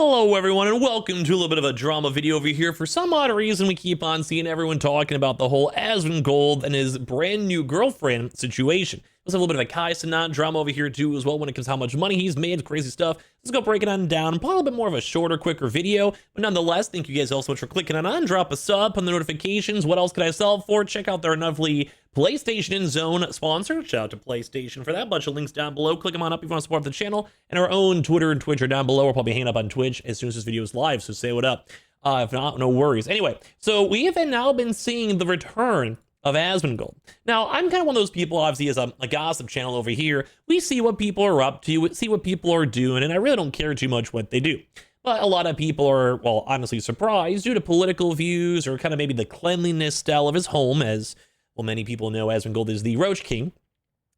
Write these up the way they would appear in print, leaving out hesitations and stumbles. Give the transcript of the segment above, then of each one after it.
Hello everyone and welcome to a little bit of a drama video over here. For some odd reason we keep on seeing everyone talking about the whole Asmongold and his brand new girlfriend situation. There's a little bit of a Sinder drama over here too as well when it comes to how much money he's made, crazy stuff. Let's go break it on down, probably a little bit more of a shorter, quicker video. But nonetheless, thank you guys all so much for clicking on, drop a sub, on the notifications. What else could I sell for? Check out their lovely PlayStation in Zone sponsor. Shout out to PlayStation for that. Bunch of links down below. Click them on up if you want to support the channel. And our own Twitter and Twitch are down below. We'll probably hang up on Twitch as soon as this video is live, so say what up. If not, no worries. Anyway, so we have now been seeing the return of Asmongold. Now, I'm kind of one of those people, obviously, as a gossip channel over here. We see what people are up to, see what people are doing, and I really don't care too much what they do. But a lot of people are, well, honestly surprised due to political views or kind of maybe the cleanliness style of his home, as, well, many people know Asmongold is the Roach King.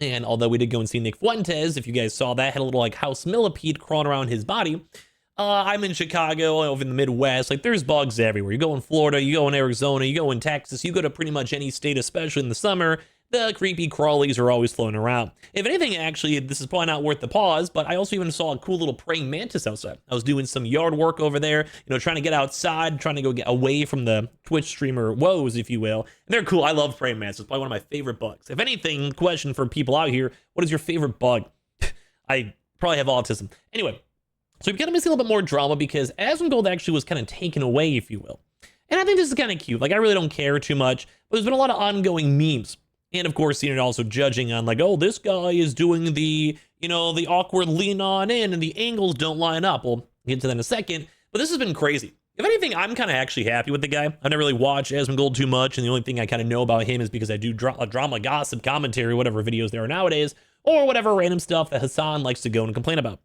And although we did go and see Nick Fuentes, if you guys saw that, had a little, like, house millipede crawling around his body. I'm in Chicago, over in the Midwest. Like, there's bugs everywhere. You go in Florida, you go in Arizona, you go in Texas, you go to pretty much any state, especially in the summer. The creepy crawlies are always floating around. If anything, actually, this is probably not worth the pause, but I also even saw a cool little praying mantis outside. I was doing some yard work over there, trying to get outside, trying to go get away from the Twitch streamer woes, if you will. And they're cool. I love praying mantis. It's probably one of my favorite bugs. If anything, question for people out here, what is your favorite bug? I probably have autism. Anyway. So we've got to see a little bit more drama because Asmongold actually was kind of taken away, if you will. And I think this is kind of cute. Like, I really don't care too much, but there's been a lot of ongoing memes. And of course, also judging on like, oh, this guy is doing the, the awkward lean on in and the angles don't line up. We'll get to that in a second, but this has been crazy. If anything, I'm kind of actually happy with the guy. I never really watched Asmongold too much, and the only thing I kind of know about him is because I do drama, gossip, commentary, whatever videos there are nowadays, or whatever random stuff that Hassan likes to go and complain about.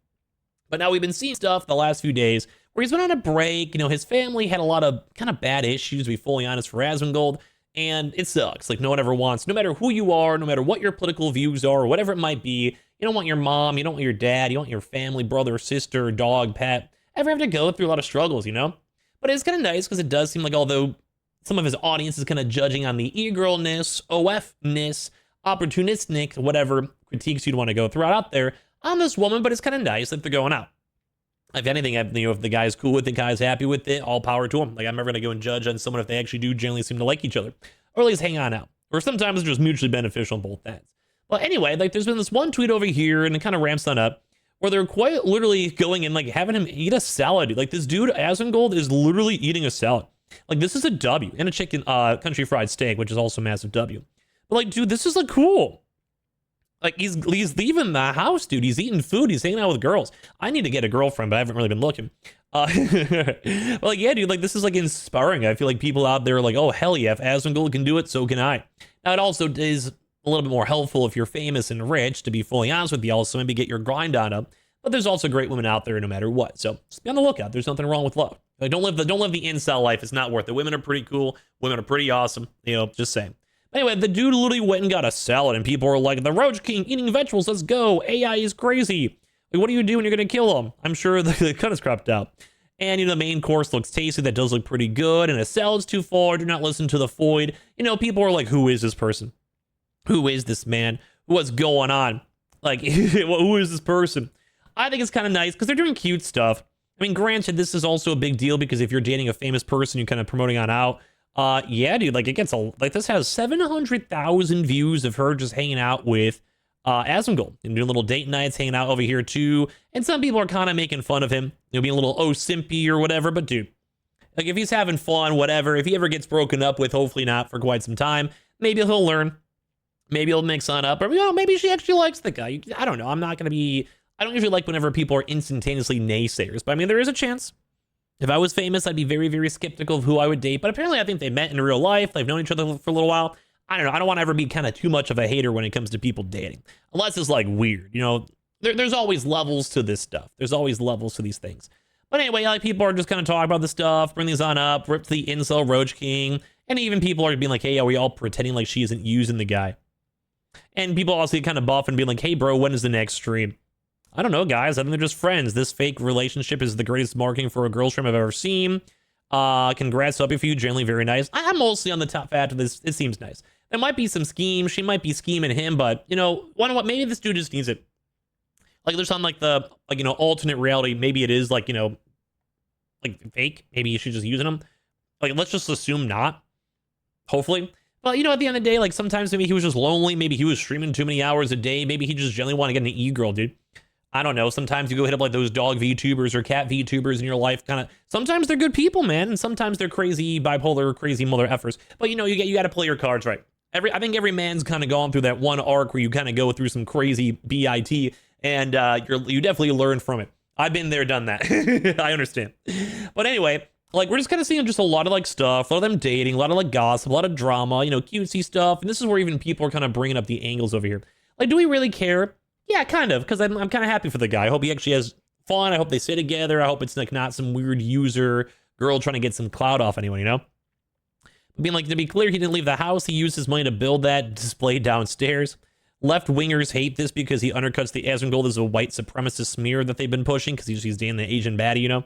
But now we've been seeing stuff the last few days where he's been on a break. His family had a lot of kind of bad issues, to be fully honest, for Asmongold. And it sucks. Like, no one ever wants, no matter who you are, no matter what your political views are, or whatever it might be, you don't want your mom, you don't want your dad, you don't want your family, brother, sister, dog, pet, ever have to go through a lot of struggles, But it's kind of nice because it does seem like although some of his audience is kind of judging on the e-girlness, OF-ness, opportunistic, whatever critiques you'd want to go throughout out there, on this woman, but it's kind of nice that they're going out. If anything, if the guy's cool with it, the guy's happy with it, all power to him. Like, I'm never going to go and judge on someone if they actually do generally seem to like each other, or at least hang on out. Or sometimes it's just mutually beneficial on both ends. Well, anyway, like, there's been this one tweet over here, and it kind of ramps on up, where they're quite literally going and, like, having him eat a salad. Like, this dude, Asmongold, is literally eating a salad. Like, this is a W. And a chicken, country fried steak, which is also a massive W. But, like, dude, this is, like, cool. Like, he's leaving the house, dude. He's eating food. He's hanging out with girls. I need to get a girlfriend, but I haven't really been looking. Like, yeah, dude, like, this is, like, inspiring. I feel like people out there are like, oh, hell yeah, if Asmongold can do it, so can I. Now, it also is a little bit more helpful if you're famous and rich, to be fully honest with you, also maybe get your grind on up. But there's also great women out there no matter what. So just be on the lookout. There's nothing wrong with love. Like, don't live the incel life. It's not worth it. Women are pretty cool. Women are pretty awesome. Just saying. Anyway, the dude literally went and got a salad, and people are like, the Roach King eating vegetables, let's go. AI is crazy. Like, what do you do when you're going to kill him? I'm sure the cut is cropped out. And, the main course looks tasty. That does look pretty good. And a salad's too far. Do not listen to the void. People are like, who is this person? Who is this man? What's going on? Like, who is this person? I think it's kind of nice because they're doing cute stuff. I mean, granted, this is also a big deal because if you're dating a famous person, you're kind of promoting on out. Yeah, dude, like, it gets this has 700,000 views of her just hanging out with Asmongold and doing little date nights, hanging out over here too. And some people are kind of making fun of him, being a little simpy or whatever. But dude, like, if he's having fun, whatever, if he ever gets broken up with, hopefully not for quite some time, maybe he'll learn. Maybe he'll mix on up, or maybe she actually likes the guy. I don't know. I don't usually like whenever people are instantaneously naysayers, but I mean, there is a chance. If I was famous, I'd be very, very skeptical of who I would date. But apparently, I think they met in real life. They've known each other for a little while. I don't know. I don't want to ever be kind of too much of a hater when it comes to people dating. Unless it's, like, weird. There's always levels to this stuff. There's always levels to these things. But anyway, like, people are just kind of talking about this stuff, bring these on up, rip to the incel Roach King. And even people are being like, hey, are we all pretending like she isn't using the guy? And people also get kind of buff and being like, hey, bro, when is the next stream? I don't know, guys. I think they're just friends. This fake relationship is the greatest marketing for a girl stream I've ever seen. Congrats up if you generally very nice. I'm mostly on the top half of this. It seems nice. There might be some schemes. She might be scheming him, but what? Maybe this dude just needs it. Like, there's some, like, the, like, alternate reality. Maybe it is, like, like fake. Maybe she's just using them. Like, let's just assume not. Hopefully. But, you know, at the end of the day, like, sometimes maybe he was just lonely. Maybe he was streaming too many hours a day. Maybe he just generally want to get an e-girl, dude. I don't know. Sometimes you go hit up like those dog VTubers or cat VTubers in your life. Kind of. Sometimes they're good people, man, and sometimes they're crazy, bipolar, crazy mother effers. But you know, you got to play your cards right. I think every man's kind of gone through that one arc where you kind of go through some crazy bit, and you definitely learn from it. I've been there, done that. I understand. But anyway, like we're just kind of seeing just a lot of like stuff, a lot of them dating, a lot of like gossip, a lot of drama, you know, cutesy stuff. And this is where even people are kind of bringing up the angles over here. Like, do we really care? Yeah, kind of, because I'm kind of happy for the guy. I hope he actually has fun. I hope they stay together. I hope it's like not some weird user girl trying to get some clout off anyone, you know? Being like, to be clear, he didn't leave the house. He used his money to build that display downstairs. Left-wingers hate this because he undercuts the Asmongold as a white supremacist smear that they've been pushing because he's dating the Asian baddie, you know,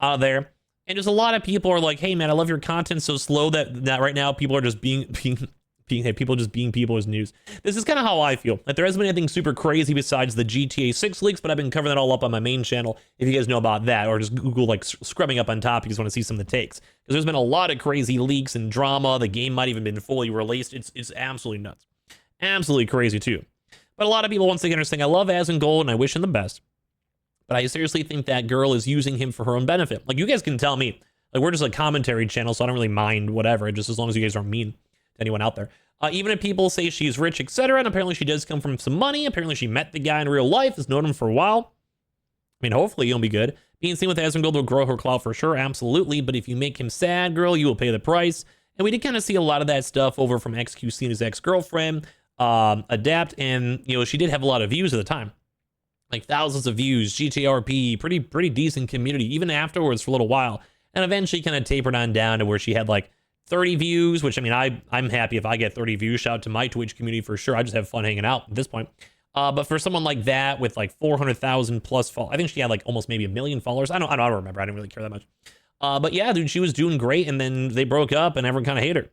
out there. And just a lot of people are like, hey, man, I love your content so slow that right now people are just being people just being people is news. This is kind of how I feel. Like, there hasn't been anything super crazy besides the GTA 6 leaks, but I've been covering that all up on my main channel if you guys know about that, or just Google like scrubbing up on top if you just want to see some of the takes. Because there's been a lot of crazy leaks and drama. The game might even been fully released. It's absolutely nuts. Absolutely crazy too. But a lot of people once again are saying, I love Asmongold and I wish him the best. But I seriously think that girl is using him for her own benefit. Like, you guys can tell me. Like, we're just a commentary channel, so I don't really mind whatever, just as long as you guys aren't mean to anyone out there. Even if people say she's rich, etc., and apparently she does come from some money, apparently she met the guy in real life, has known him for a while. I mean, hopefully he'll be good. Being seen with Asmongold will grow her clout for sure, absolutely, but if you make him sad, girl, you will pay the price. And we did kind of see a lot of that stuff over from XQC and his ex-girlfriend, Adapt, and, you know, she did have a lot of views at the time. Like, thousands of views, GTRP, pretty decent community, even afterwards for a little while. And eventually kind of tapered on down to where she had, like, 30 views, which, I mean, I'm happy if I get 30 views. Shout out to my Twitch community for sure. I just have fun hanging out at this point. But for someone like that with, like, 400,000 plus followers, I think she had, like, almost maybe 1 million followers. I don't remember. I didn't really care that much. But yeah, dude, she was doing great, and then they broke up, and everyone kind of hated her.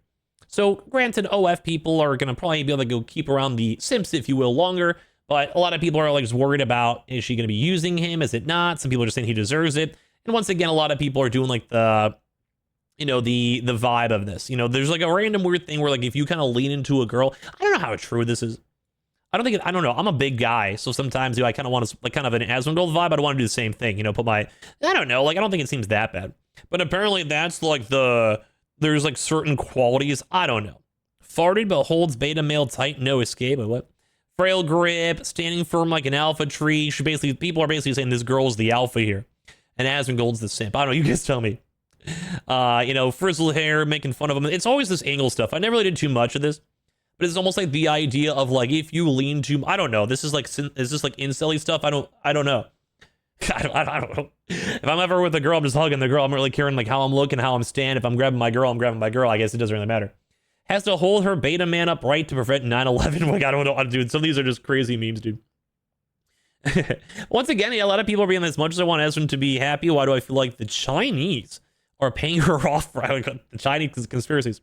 So, granted, OF people are going to probably be able to go keep around the simps, if you will, longer. But a lot of people are like just worried about, is she going to be using him? Is it not? Some people are just saying he deserves it. And once again, a lot of people are doing like the, you know, the vibe of this. You know, there's like a random weird thing where like if you kind of lean into a girl, I don't know how true this is. I don't know. I'm a big guy, so sometimes I kind of want to like kind of an Asmongold vibe. I don't want to do the same thing. You know, I don't know. Like, I don't think it seems that bad. But apparently that's like there's like certain qualities. I don't know. Farted but holds beta male tight, no escape. What? Frail grip, standing firm like an alpha tree. People are basically saying this girl's the alpha here. And Asmongold's the simp. I don't know, you guys tell me. You know, frizzled hair, making fun of him. It's always this angle stuff. I never really did too much of this. But it's almost like the idea of like, if you lean too, I don't know. Is this like incel-y stuff? I don't know. I don't know. If I'm ever with a girl, I'm just hugging the girl. I'm not really caring like how I'm looking, how I'm standing. If I'm grabbing my girl, I'm grabbing my girl. I guess it doesn't really matter. Has to hold her beta man upright to prevent 9/11. Like, I don't know how to do it. Some of these are just crazy memes, dude. Once again, yeah, a lot of people are being as much as I want Ezra to be happy. Why do I feel like the Chinese are paying her off for the Chinese conspiracies?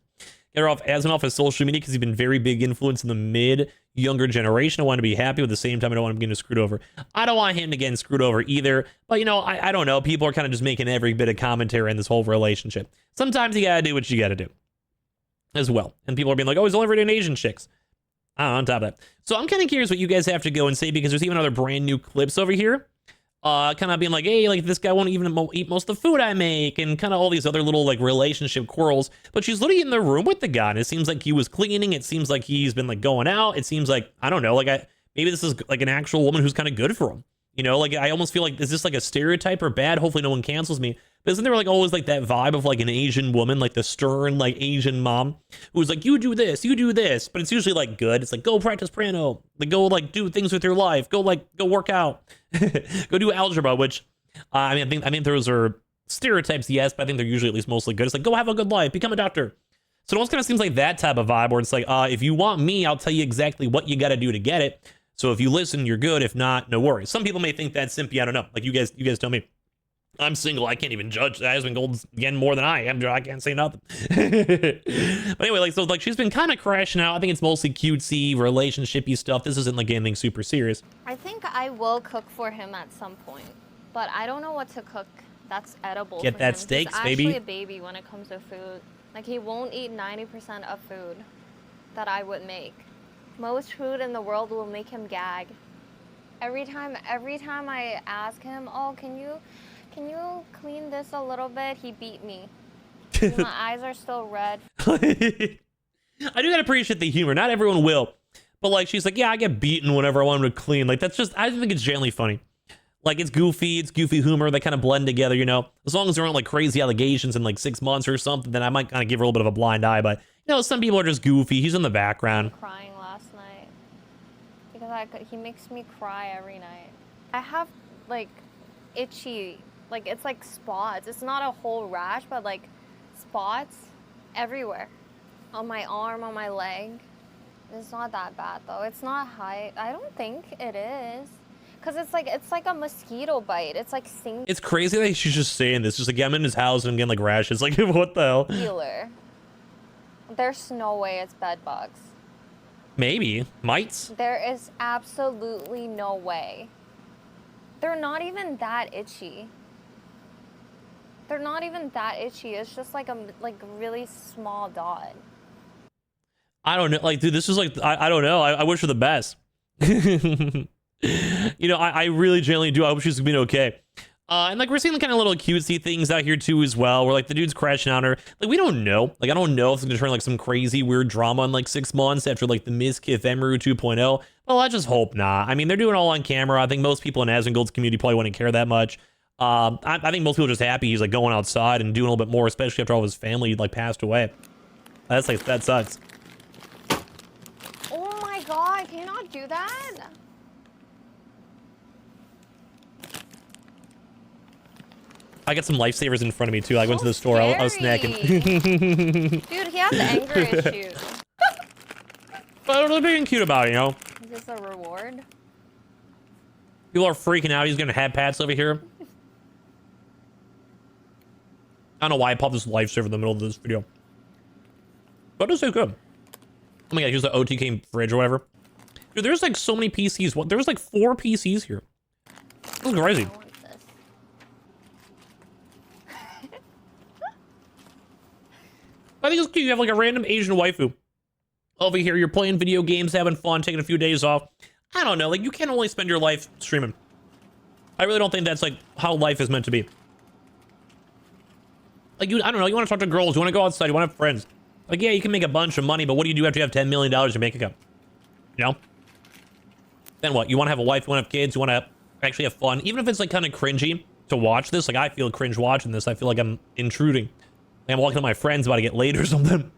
Get her off Asmongold off his social media because he's been very big influence in the younger generation. I want to be happy, but at the same time, I don't want him getting screwed over. I don't want him to get screwed over either. But, you know, I don't know. People are kind of just making every bit of commentary in this whole relationship. Sometimes you got to do what you got to do as well. And people are being like, oh, he's only dating Asian chicks. On top of that. So I'm kind of curious what you guys have to go and say, because there's even other brand new clips over here. Kind of being like, hey, like this guy won't even eat most of the food I make, and kind of all these other little like relationship quarrels. But she's literally in the room with the guy, and it seems like he was cleaning. It seems like he's been like going out. It seems like, I don't know, like maybe this is like an actual woman who's kind of good for him. You know, like I almost feel like, is this like a stereotype or bad? Hopefully no one cancels me. But isn't there like always like that vibe of like an Asian woman, like the stern, like Asian mom who's like, you do this, but it's usually like good. It's like, go practice piano, like go like do things with your life, go work out, go do algebra, which I mean, I think those are stereotypes, yes, but I think they're usually at least mostly good. It's like, go have a good life, become a doctor. So it almost kind of seems like that type of vibe where it's like, if you want me, I'll tell you exactly what you got to do to get it. So if you listen, you're good. If not, no worries. Some people may think that's simpy. I don't know. Like you guys tell me. I'm single. I can't even judge. Asmongold's again more than I am. I can't say nothing. But anyway, like she's been kind of crashing out. I think it's mostly cutesy, relationshipy stuff. This isn't like anything super serious. I think I will cook for him at some point, but I don't know what to cook that's edible. Get for that him. steaks, He's baby. actually a baby when it comes to food. Like, he won't eat 90% of food that I would make. Most food in the world will make him gag. Every time I ask him, oh, can you clean this a little bit? He beat me. My eyes are still red. I do gotta appreciate the humor. Not everyone will. But like, she's like, yeah, I get beaten whenever I want him to clean. Like, that's just, I think it's genuinely funny. Like, it's goofy humor. They kind of blend together, you know? As long as there aren't like crazy allegations in like 6 months or something, then I might kind of give her a little bit of a blind eye. But, you know, some people are just goofy. He's in the background. Crying last night. Because he makes me cry every night. I have like itchy, like it's like spots. It's not a whole rash, but like spots everywhere. On my arm, on my leg. It's not that bad though. It's not high. I don't think it is. Cause it's like a mosquito bite. It's like sting. It's crazy that she's just saying this. Just like, yeah, I'm in his house and I'm getting like rashes. Like, what the hell? Healer. There's no way it's bed bugs. Maybe. Mites? There is absolutely no way. They're not even that itchy. They're not even that itchy. It's just like a really small dot. I don't know. Like, dude, this is like, I don't know. I wish her the best. You know, I really genuinely do. I hope she's being okay. And like, we're seeing the kind of little cutesy things out here too as well, where like the dude's crashing on her. Like, we don't know. Like, I don't know if it's gonna turn like some crazy weird drama in like 6 months after like the Miss Kith Emeru 2.0. Well, I just hope not. I mean, they're doing it all on camera. I think most people in Asmongold's community probably wouldn't care that much. I think most people are just happy he's like going outside and doing a little bit more, especially after all of his family like passed away. That's like, that sucks. Oh my god, can you not do that? I got some lifesavers in front of me too. I went to the store. I was snacking. Dude, he has anger issues. But they're being cute about it, you know? Is this a reward? People are freaking out. He's gonna have pats over here. I don't know why I popped this lifesaver in the middle of this video. But it's so good. Oh my god, here's the OTK fridge or whatever. Dude, there's like so many PCs. What? There's like 4 PCs here. This is crazy. I think it's cute. You have like a random Asian waifu over here. You're playing video games, having fun, taking a few days off. I don't know. Like, you can't only spend your life streaming. I really don't think that's like how life is meant to be. Like, I don't know. You want to talk to girls. You want to go outside. You want to have friends. Like, yeah, you can make a bunch of money, but what do you do after you have $10 million in your bank account? You know? Then what? You want to have a wife. You want to have kids. You want to actually have fun. Even if it's like kind of cringy to watch this. Like, I feel cringe watching this. I feel like I'm intruding. I'm walking to my friends about to get laid or something.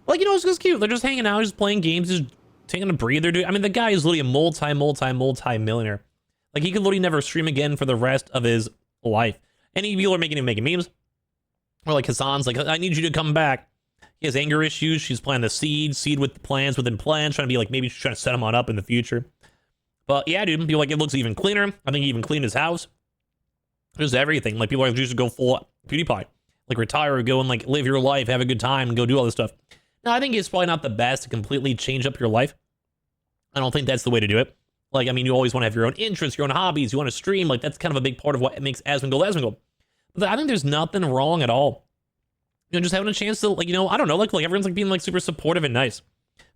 Like, you know, it's just cute. They're just hanging out, just playing games, just taking a breather, dude. I mean, the guy is literally a multi-millionaire. Like, he could literally never stream again for the rest of his life. Any people are making memes. Or like Hassan's like, I need you to come back. He has anger issues. She's planting the seed with the plans within plans, trying to be like, maybe she's trying to set him on up in the future. But yeah, dude, people like, it looks even cleaner. I think he even cleaned his house. Just everything. Like, people are like, just go full PewDiePie. Like, retire, go and like live your life, have a good time, and go do all this stuff. Now, I think it's probably not the best to completely change up your life. I don't think that's the way to do it. Like, I mean, you always want to have your own interests, your own hobbies, you want to stream. Like, that's kind of a big part of what makes Asmongold. But I think there's nothing wrong at all. You know, just having a chance to, like, you know, I don't know, like everyone's like being like super supportive and nice.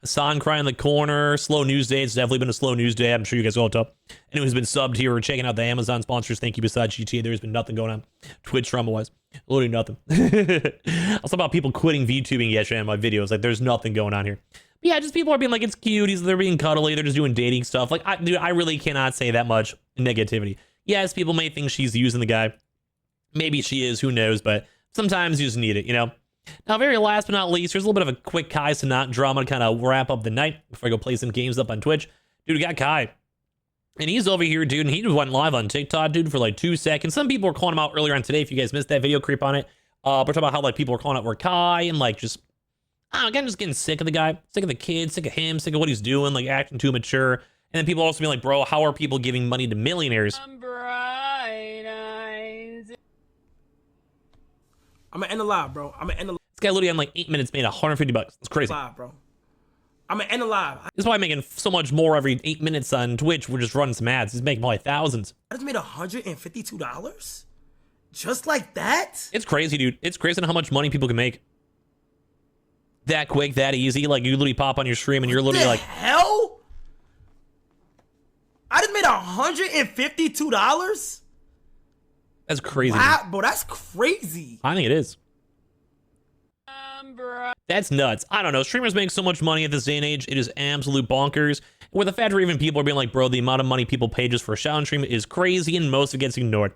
Hassan crying in the corner, slow news day. It's definitely been a slow news day. I'm sure you guys all up. Anyone who's been subbed here or checking out the Amazon sponsors, thank you. Besides GTA, there's been nothing going on Twitch drama wise. Literally nothing. I saw about people quitting VTubing yesterday on my videos. Like, there's nothing going on here. But yeah, just people are being like, it's cute. They're being cuddly. They're just doing dating stuff. Like, dude, I really cannot say that much negativity. Yes, people may think she's using the guy. Maybe she is. Who knows? But sometimes you just need it, you know? Now, very last but not least, here's a little bit of a quick Kai Sanat drama to kind of wrap up the night before I go play some games up on Twitch. Dude, we got Kai. And he's over here, dude, and he went live on TikTok, dude, for like 2 seconds. Some people were calling him out earlier on today. If you guys missed that video, creep on it. We're talking about how like people were calling out for Kai and like just, I don't know, again, just getting sick of the guy, sick of the kid, sick of him, sick of what he's doing, like acting too mature. And then people also being like, bro, how are people giving money to millionaires? I'm gonna end the live, bro. I'm gonna end the live. This guy literally in like 8 minutes made $150. It's crazy. Live, bro. I'm gonna end the live. This is why I'm making so much more every 8 minutes on Twitch. We're just running some ads. He's making probably thousands. I just made $152. Just like that? It's crazy, dude. It's crazy how much money people can make. That quick, that easy. Like, you literally pop on your stream and you're literally like... hell? I just made $152? That's crazy. Wow, bro, that's crazy. I think it is. That's nuts. I don't know. Streamers make so much money at this day and age. It is absolute bonkers. With the fact where even people are being like, bro, the amount of money people pay just for a shout stream is crazy, and most of it gets ignored.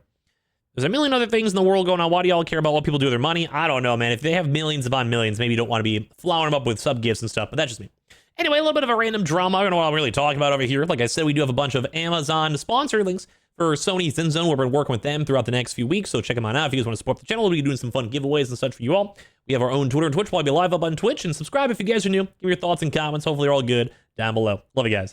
There's a million other things in the world going on. Why do y'all care about what people do with their money? I don't know, man. If they have millions upon millions, maybe you don't want to be flowering them up with sub gifts and stuff, but that's just me. Anyway, a little bit of a random drama. I don't know what I'm really talking about over here. Like I said, we do have a bunch of Amazon sponsor links for Sony Zinzone. We've been working with them throughout the next few weeks, so check them out now if you guys want to support the channel. We'll be doing some fun giveaways and such for you all. We have our own Twitter and Twitch. We'll be live up on Twitch, and subscribe if you guys are new. Give me your thoughts and comments. Hopefully you're all good down below. Love you guys.